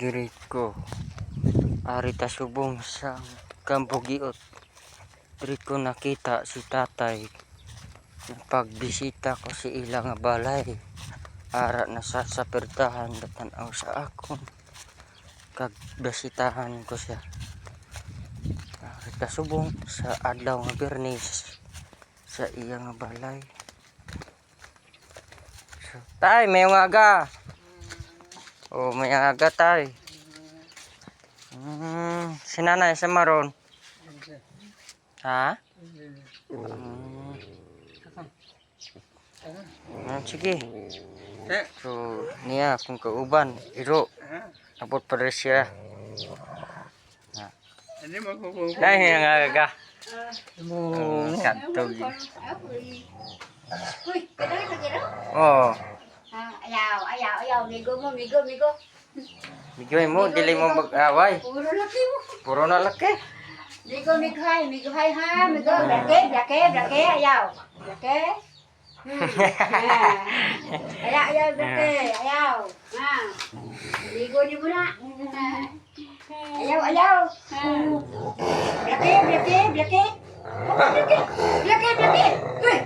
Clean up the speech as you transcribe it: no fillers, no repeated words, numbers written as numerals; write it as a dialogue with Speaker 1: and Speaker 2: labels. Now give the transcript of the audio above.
Speaker 1: Diri ko arita subong sa Kampo Giot. Diri ko nakita si tatay. Pagbisita ko si ilang balay. Ara na sa pertahan datanaw sa akon. Kag bisitahan ko siya. Arita subong sa adlaw nga Biyernes sa iyang balay. So, tay, may aga. Oh, may aga tay. Si nanay sa maron. Ha? Sige. So, niya kung kauban, iro. Abot pa rin siya. Dahil nga aga. Katog.
Speaker 2: Uy, kadali ka gino?
Speaker 1: Oh.
Speaker 2: Ayaw. Migo.
Speaker 1: Bigay mo, dili mo mag-away.
Speaker 2: Puro laki mo.
Speaker 1: Puro na laki.
Speaker 2: Migo hay ha. Migo, blake. Ayaw. Blake. Ayaw, blake. Ayaw. Ha. Migo ni mo na. Ayaw. Blake. Blake. Uy.